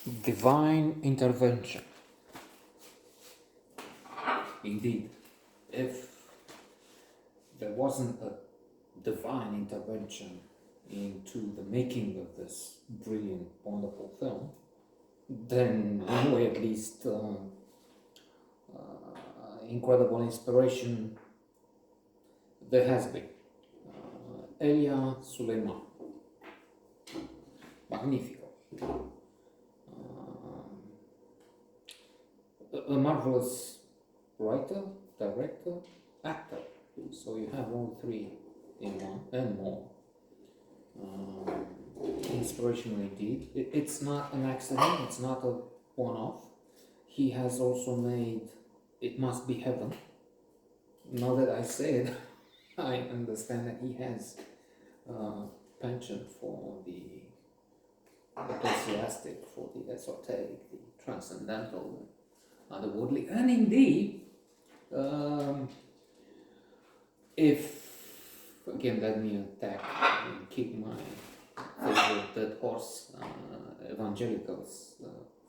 Divine intervention. Indeed, if there wasn't a divine intervention into the making of this brilliant, wonderful film, then anyway, at least incredible inspiration there has been. Elia Suleiman, magnifico. A marvelous writer, director, actor. So you have all three in one and more. Inspirational indeed. It's not an accident, it's not a one-off. He has also made It Must Be Heaven. Now that I say it, I understand that he has penchant for the ecclesiastic, for the esoteric, the transcendental, otherworldly, and indeed, if again let me attack and kick my favorite dead horse, evangelicals,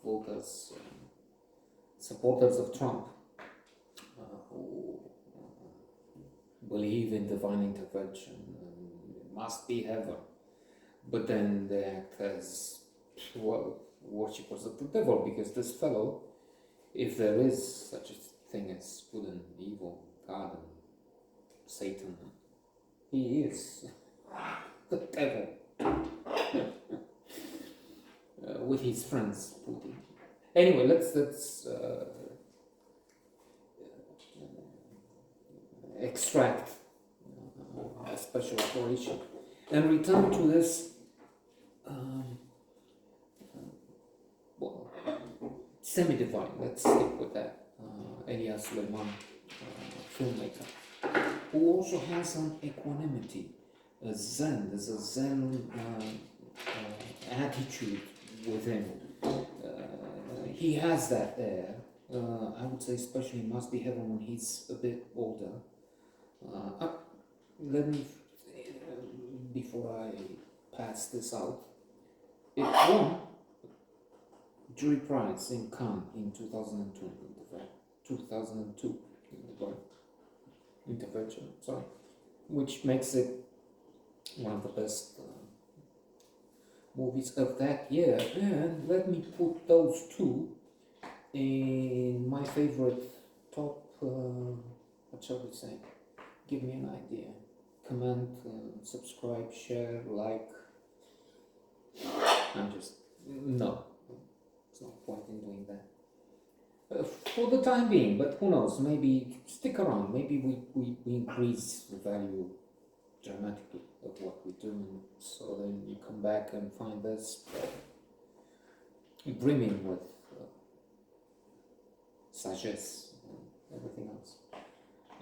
voters, supporters of Trump, who believe in divine intervention and it must be heaven, but then they act as, well, worshippers of the devil, because this fellow, if there is such a thing as good and evil, God and Satan, he is the devil with his friends Putin. Anyway, let's extract a special operation and return to this semi-divine. Let's stick with that. Elia Suleiman, filmmaker, who also has some equanimity, a zen. There's a zen attitude within. He has that there. I would say, especially Must Be Heaven when he's a bit older. Let me, before I pass this out, it won jury prize in Cannes in 2002. Intervention, sorry, which makes it one of the best movies of that year. And let me put those two in my favorite top, what shall we say? Give me an idea. Comment, subscribe, share, like. No, there's no point in doing that. For the time being, but who knows, maybe stick around, maybe we increase the value dramatically of what we do, and so then you come back and find this brimming with sagesse and everything else.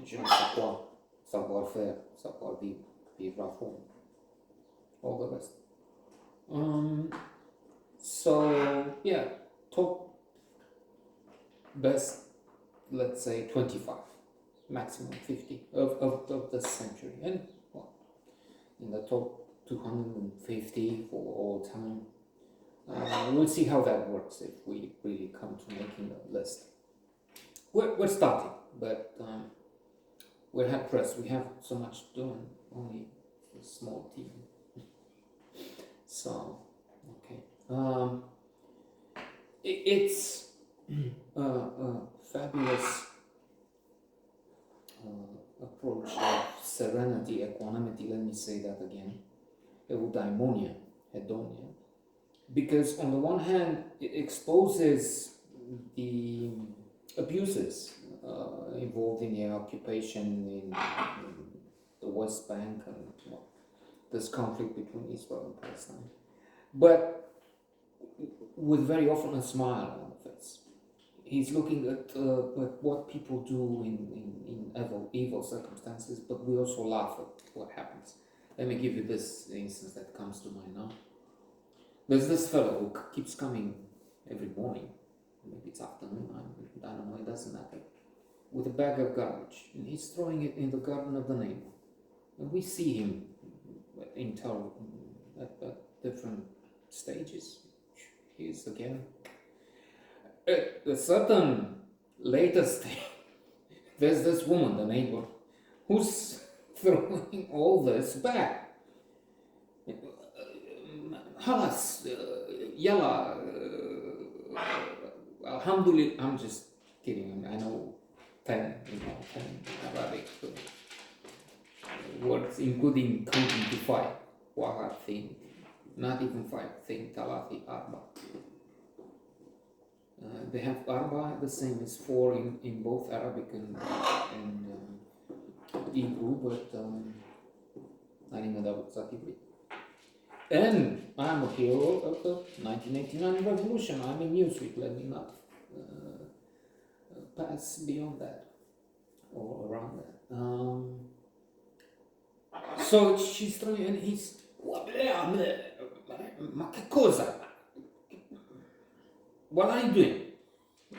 Je ne sais quoi, savoir faire, savoir vivre, vivre à fond, all the rest. So yeah, top best, let's say 25, maximum 50 of this century, and well, in the top 250 for all time. We'll see how that works if we really come to making a list. We're starting, but we're hard pressed. We have so much to do and only a small team. So, okay. It's a fabulous approach of serenity, equanimity, let me say that again, eudaimonia, hedonia, because on the one hand it exposes the abuses involved in the occupation in the West Bank and this conflict between Israel and Palestine, but with very often a smile on the face. He's looking at what people do in evil circumstances, but we also laugh at what happens. Let me give you this instance that comes to mind now. There's this fellow who keeps coming every morning, maybe it's afternoon, I don't know, it doesn't matter, with a bag of garbage, and he's throwing it in the garden of the neighbor. And we see him at different stages. He's again a certain later stage, there's this woman, the neighbor, who's throwing all this back. Halas, yalla, alhamdulillah. I'm just kidding. I know 10 Arabic words, including counting to 5. Wahad thing, not even 5. Think Talafi Arba. They have Arba the same as 4 in both Arabic and Hebrew, but I didn't know that was exactly. And I'm a hero of the 1989 revolution. I'm in Newsweek. Let me not pass beyond that or around that. So she's trying, and he's, ma che cosa? What are you doing?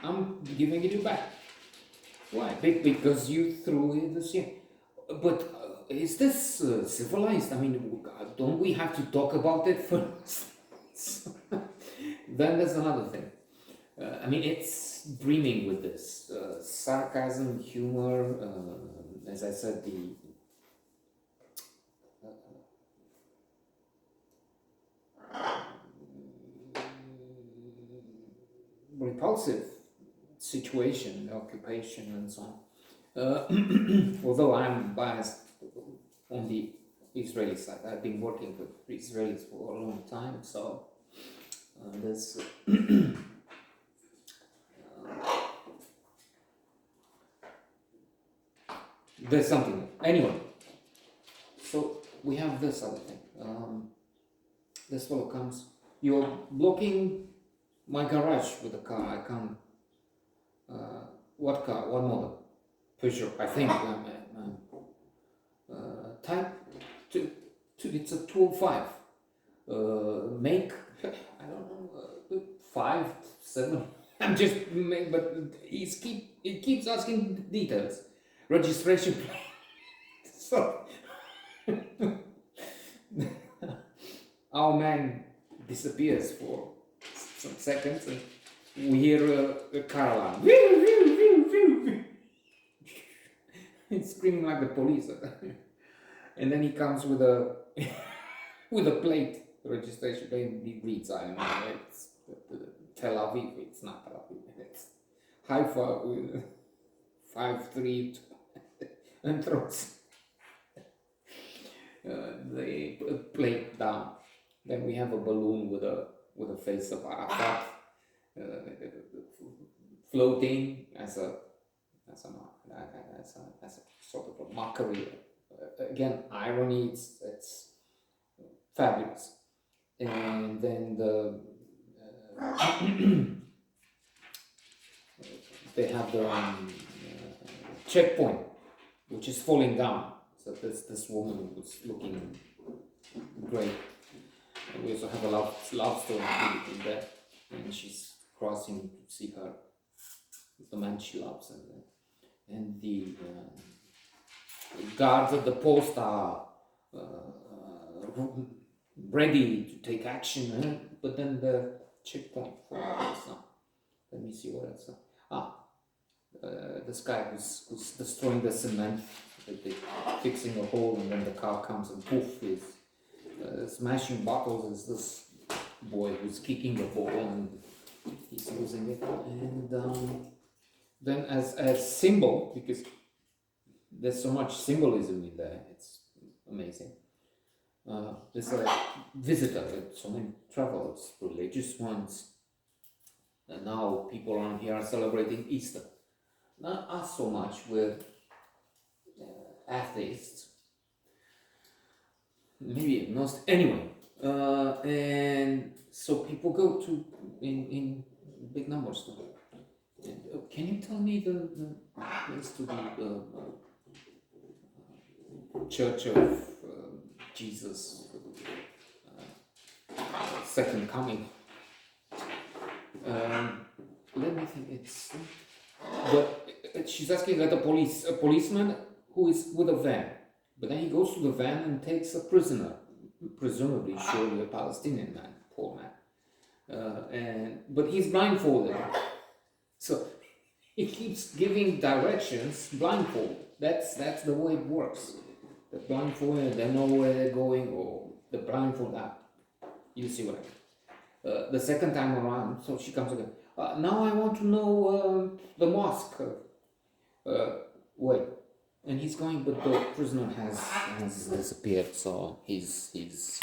I'm giving it you back. Why? Because you threw it this year. But is this civilized? I mean, don't we have to talk about it first? Then there's another thing. I mean, it's brimming with this sarcasm, humor. As I said, the repulsive situation, occupation, and so on. Although I'm biased on the Israeli side, I've been working with Israelis for a long time, so there's there's something. Anyway, so we have this other thing. This fellow comes. You're blocking my garage with a car. I can't. What car? What model? Peugeot, I think. Type. It's a 205. Make. I don't know. 5, 7. I'm just. But it keeps asking details. Registration plate. So. Our man disappears for some seconds and we hear a car alarm. It's screaming like the police. And then he comes with a with a plate, registration plate. He reads, I don't know, it's Tel Aviv. It's not Tel Aviv. It's Haifa with 5-3 and throws the plate down. Then we have a balloon with a face of Arafat floating as a sort of a mockery. Again, irony. It's fabulous. And then they have their checkpoint, which is falling down. So this woman was looking great. And we also have a love story in there, and she's crossing to see the man she loves, and the guards at the post are ready to take action, but then the checkpoint falls down. Let me see what else. This guy who's destroying the cement, fixing a hole, and then the car comes and poof is smashing bottles. Is this boy who's kicking the ball and he's losing it. And then as symbol, because there's so much symbolism in there, it's amazing. There's a visitor, so many travelers, religious ones, and now people around here are celebrating Easter. Not us so much with atheists, maybe agnostic. Anyway, and so people go to in big numbers to. And, can you tell me the place to the Church of Jesus, Second Coming? Let me think. It's but she's asking at a policeman who is with a van. But then he goes to the van and takes a prisoner, presumably surely a Palestinian man, poor man. But he's blindfolded. So he keeps giving directions blindfold. That's the way it works. The blindfold, they know where they're going, or the blindfold app. You see what I mean? The second time around, so she comes again. Now I want to know the mosque. Wait, and he's going, but the prisoner has disappeared. So he's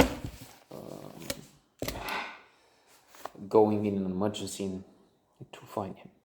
going in an emergency to find him.